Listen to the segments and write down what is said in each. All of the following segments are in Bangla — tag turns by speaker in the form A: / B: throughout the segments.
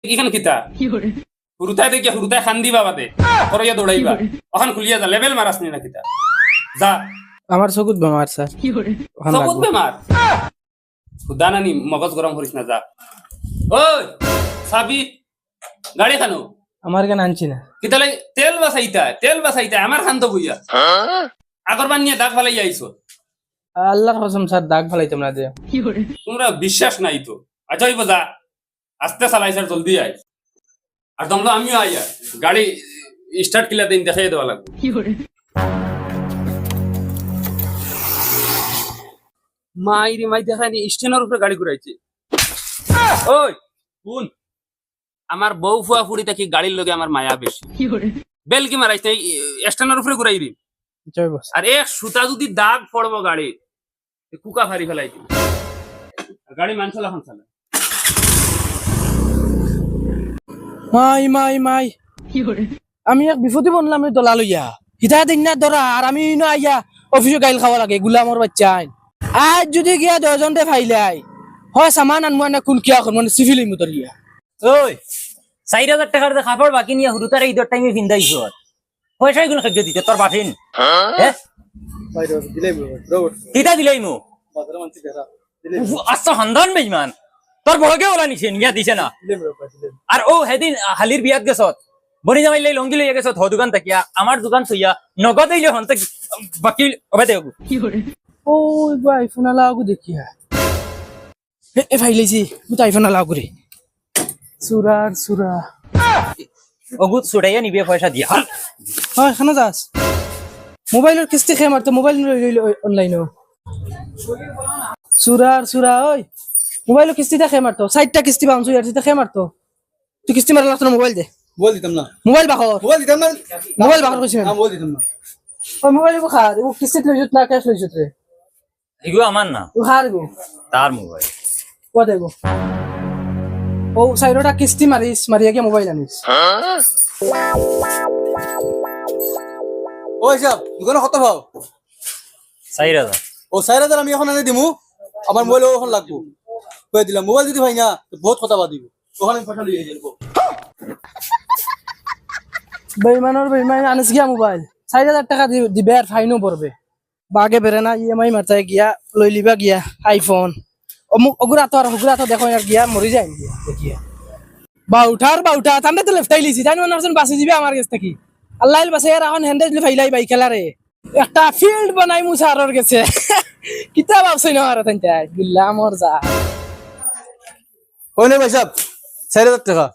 A: এখানে কিতা হুরুতায় দেখিয়া হুরুতায় খান দিবা বাদে করইয়া দৌড়াইবা ওখান খুলিয়া যা লেভেল মারাস নি না কিতা যা
B: আমার চকুত বেমার স্যার ওখান
A: সবুত
B: লাগবো।
A: বেমার খুদা নানি মগজ গরম করিস না যা ওই সাবি গাড়ি খানো
B: আমার কেন আনছি না
A: কিতালে তেল বাসাইতা আমার খান তো বইয়া আগর বার নিয়ে দাগ ফালাই আইছো
B: আল্লাহর কসম স্যার দাগ ফালাইতাম না যে
A: তোমরা বিশ্বাস নাই তো আচ্ছা ওই যা আস্তে চালাই স্যার জলদি আই আর তোমরা আমিও আইয়া গাড়ি স্টার্ট কিলা দিন দেখাই দেওয়া লাগবে মাইরি মাই দেখায়নি স্টেনের উপরে গাড়ি ঘুরাইছে ওই কোন আমার বউ ফুয়া ফুড়ি থাকি গাড়ির লগে আমার মায়া বেশি বেলকি মারাইছে স্টেনের উপরে ঘুরাই দিন
B: জয় বস
A: আর এক সুতা যদি দাগ পড়বো গাড়ি কুকা ফারি ফেলাই দিন গাড়ি মানসালা ফানসালা
B: মাই মাই মাই আমি এক বিপদে বনলাম রে দলা লইয়া হিতা দিন না ধরা আর আমি না আইয়া অফিসে গাইল খাওয়া লাগে গুলামর বাচ্চা আজ যদি গিয়া 10 জনতে ফাইলাই হয় সামান আনমু না কোন কিয়া করব মানে সিভিল ইমুতর গিয়া
C: ওই 4000 টাকার যে কাপড় বাকি নিয়ে হুরুতারে ঈদের টাইমে ভিন্দাইছ পয়সা এগুলো খাদ্য দিতে তোর বাফিন হ্যাঁ কিতা দিলাই মু আচ্ছা হান্দান বেইমান তোর বড়কে ওলা নিছে নিয়া দিছে না আর ও হেদিন হালির বিয়াত গেছত বনি জামাই লাই লঙ্গি লইয়া গেছত হ দোকান তাকিয়া আমার দোকান সইয়া নগদ হইলে হন্তে বাকি হবে দেব
B: ওই গো আইফোন আলা আগু দেখিয়া এ ফাইলাইছি মুই আইফোন আলা আগু রে সুরার সুরা
C: অগুত ছুটাইয়া নিবে পয়সা দিয়া
B: হয় খানা যাস মোবাইলের কিস্তি খেয়ে মারতো মোবাইল অনলাইন সুরার সুরা ওই মোবাইলের কিস্তিটা খেয়ে মারতো 60টা কিস্তি বাউন্স হইয়াছে খেয়ে মারতো তুই কিস্তি মারা লাগতো না মোবাইল দে
D: বল দিতাম না
B: মোবাইল বাখর
D: মোবাইল দিতাম না
B: মোবাইল বাখর কইছিস
D: না বল দিতাম না
B: ওই মোবাইল গো খা ও কিস্তি লইছত না ক্যাশ লইছত রে
C: এগুলো আমার না
B: ও হার গো
C: তার মোবাইল
B: ও দেবো ও সাইডটা কিস্তি মারিস মারিয়া গিয়ে মোবাইল আনিস
D: ওই সব দোকানে কত পাও
C: 4000
D: ও 4000 আমি এখন এনে দিমু আমার মোবাইল এখন লাগবো কই দিলাম মোবাইল দিতে ভাই না বহুত কথা বাদিব ওখানে পয়সা লইয়া যাবো
B: বেইমানের বেইমান আনিস গিয়া মোবাইল 4000 টাকা দিবে আর ফাইনও পড়বে বাগে বেরে না ইএমআই মারতে গিয়া লই লিবা গিয়া আইফোন অমুক অগুরা তো আর হুগুরা তো দেখো আর গিয়া মরি যায় গিয়া দেখিয়া বাউঠা তান্ডে তো লেফটাই লিছি জানি মনে হচ্ছেন বাসে দিবে আমার কাছ থেকে আল্লাহ বাসে আর এখন হ্যান্ডেজ ফাইলাই বাই খেলারে একটা ফিল্ড বানাই মুসারর গেছে কিতাব আছে না আর তাই গুল্লামর যা
D: ওই নে ভাই সাহেব 4000 টাকা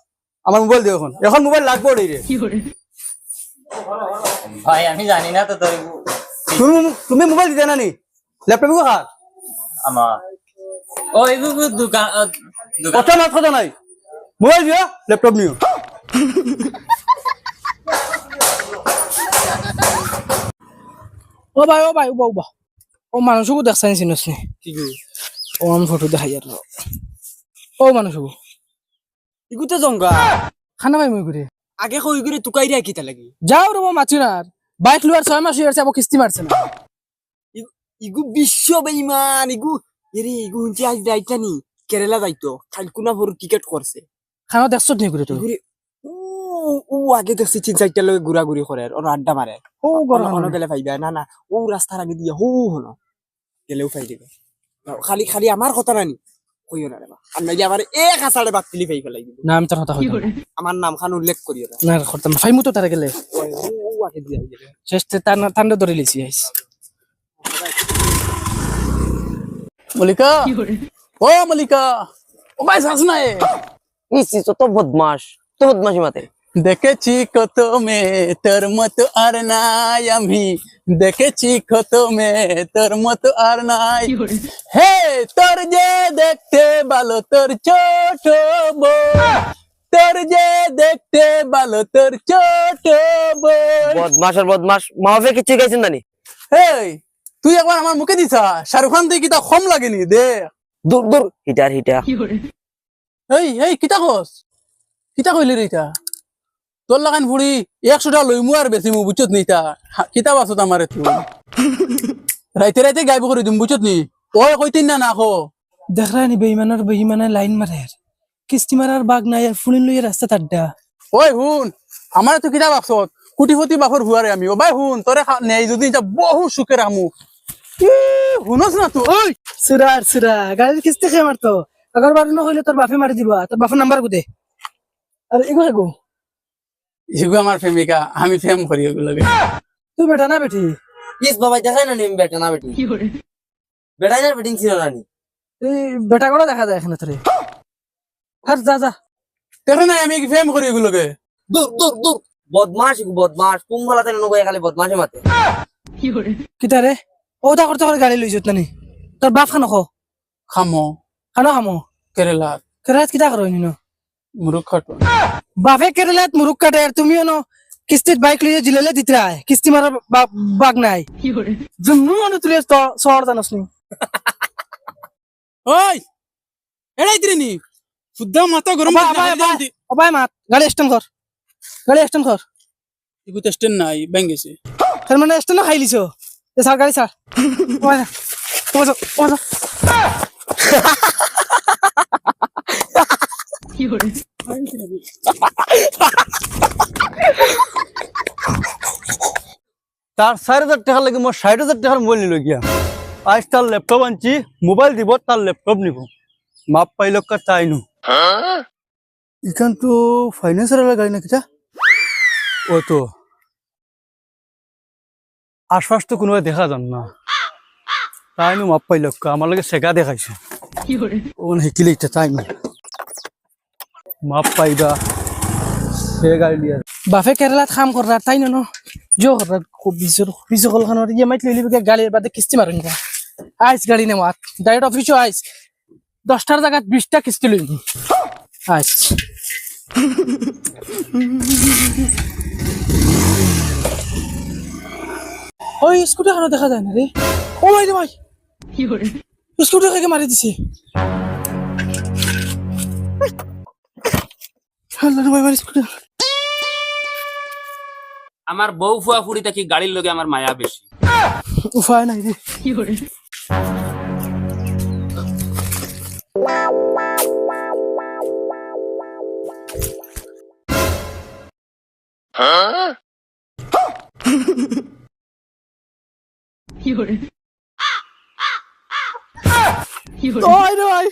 D: আমার মোবাইল দিও এখন এখন মোবাইল লাগবো রে
C: ভাই আমি জানি না তো তোর
D: তুমি মোবাইল দিতে না নি ল্যাপটপ গো খা
C: আমার ও এগুলো দোকান
D: কথা না কথা নাই মোবাইল দিও ল্যাপটপ নিও
B: ও ভাই ও মানুষকে দেখছেন চিনস নি
D: কি গো
B: ও আমি ফটো দেখাই আর ও মানুষকে
D: ইগুতে জঙ্গা
B: খানা ভাই মই করে
D: আগে কই করে তুকাই রে কিতা লাগি
B: যাও রব মাছি না বাইক লুয়ার 6 মাস হইছে আবার কিস্তি মারছে না
D: ইগু বিশ্ব বেঈমান ইগু এরে ইগু হুঁচি আজ যাইতা নি কেরালা যাইতো কালকুনা ভর টিকেট করছে
B: খানা দেখছ নি করে তুই
D: ঘুরে ও আগে দেখছি 3-4টা লগে ঘুরাঘুরি করে আর আড্ডা মারে
B: ও গরম
D: অন গেলে পাইবা না না ও রাস্তার আগে দিয়ে হো হলো গেলেও পাই দিবে খালি আমার কথা নানি কইও না রে বা আর নাইলে আমার এক আসাড়ে বাতিলি পাই ফেলাই দিব
B: নাম তোর কথা হই
D: আমার নাম খান উল্লেখ করিও না
B: না করতাম ফাইমু তো তারে গেলে
D: ও আগে দিয়ে গেলে
B: শেষতে ঠান্ডা ধরে লিছি আইস
E: মলিকা ও মলিকা ও ভাই শাস না
F: ইসি তো বদমাশি মাতে
E: দেখেছি কত মে তোর মতো আর নাই আমি দেখেছি কত মে তোর মতো আর নাই হে তোর যে দেখতে ভালো তোর ছোট বোন তোর যে দেখতে ভালো তোর ছোট বোন
F: বদমাস মাহফে কিছু গাইছেন জানি
E: হেই তুই একবার আমার মুখে দিছা শাহরুখ খান দিয়ে কিতা কম লাগেনি দে
F: দূর হিটার
E: এই কিতা কস কিতা কইলি রে ইটা তোর লাগান ফুড়ি 100 টাকা লইমু আর বেশি মু বুঝছত নি তা কিতাব আছো আমারে তুই রাইতে গাইব করে দিম বুঝছত নি ওই কইতিন না না খো
B: দেখরা নি বেইমানের লাইন মারে কিস্তি মারার বাঘ নাই আর ফুলিন লইয়ে রাস্তা তাড্ডা
E: ওই হুন আমার তো কিতা বাপসত কুটিপতি বাপর হুয়ারে আমি ও ভাই হুন তোরে নেই যদি এটা বহু সুখের আমু হুনস না তো
B: ওই সুরা গাড়ির কিস্তি খেয়ে মারতো আগর বার না হইলে তোর বাপে মারি দিবা তোর বাপের নাম্বার গুদে আর এগো
E: এগুলো আমার প্রেমিকা আমি প্রেম করি ওগুলো
B: তুই বেটা না বেটি
F: প্লিজ বাবা দেখাই না নি বেটা না বেটি বেটাই না বেটিং ছিল না নি
B: তুই বেটা করে দেখা যায় এখানে তোরে আর যা
E: দেখো না আমি প্রেম করি ওগুলোকে
F: দূর দূর দূর বদমাস কুম্ভলাতে নগো খালি বদমাশি মাতে
B: কিতা রে ও তা করতে করে গাড়ি লইছত নানি তোর বাপ খানো
E: খামো
B: খামো
E: কেরালা
B: কেরাত কিতা করো নিনো
E: মুরুখ খাটো
B: বাপে কেরালাত মুরুক কাটে আর তুমিও ন কিস্তিত বাইক লইয়ে জিলেলে দিতরা কিস্তি মারার বাঘ নাই জুমনু মানু তুলে তো শহর জানোস নি
E: ওই এড়াই দিরে নি শুদ্ধ মাথা গরম
B: অবাই মাত গাড়ি স্ট্যান্ড কর
E: এগু টেস্টেন নাই ব্যাঙ্গেছে
B: তার মানে স্ট্যান্ড খাই লিছো এ সার গাড়ি সার ওমা
G: তার 4,000 টাকা লাগে মোর 60,000 টাকার মোবাইল নিল গিয়া আজ তার ল্যাপটপ আনছি মোবাইল দিব তার ল্যাপটপ নিব মাপ পাইল তাই নু এখান তো ফাইন্যান্সার গাড়ি নাকি তা ও তো আশপাশ তো কোনো দেখা যান না তাই নু মাপ পাইল আমার লাগে সেগা দেখাইছে ও শিকিলে ইটা তাই নু মাপ পাইবা সে গাড়ি লিয়া
B: বাপে কেরালাত কাম করার তাই ন জো করার খুব বিশ কল খানোর ইএমআই লইলি গাড়ির বাদে কিস্তি মারেন আইস গাড়ি নেওয়াত ডাইরেক্ট অফিসও আইস 10টার জায়গায় 20টা কিস্তি লইনি আইস ওই স্কুটি খানো দেখা যায় না রে ও ভাই রে ভাই স্কুটি খাইকে মারি দিছে আল্লাহ ভাই মারি স্কুটি
A: আমার বউ ফুয়া ফুড়ি থাকি গাড়ির লগে আমার মায়া বেশি
B: উপায় নাই রে ওই রে ভাই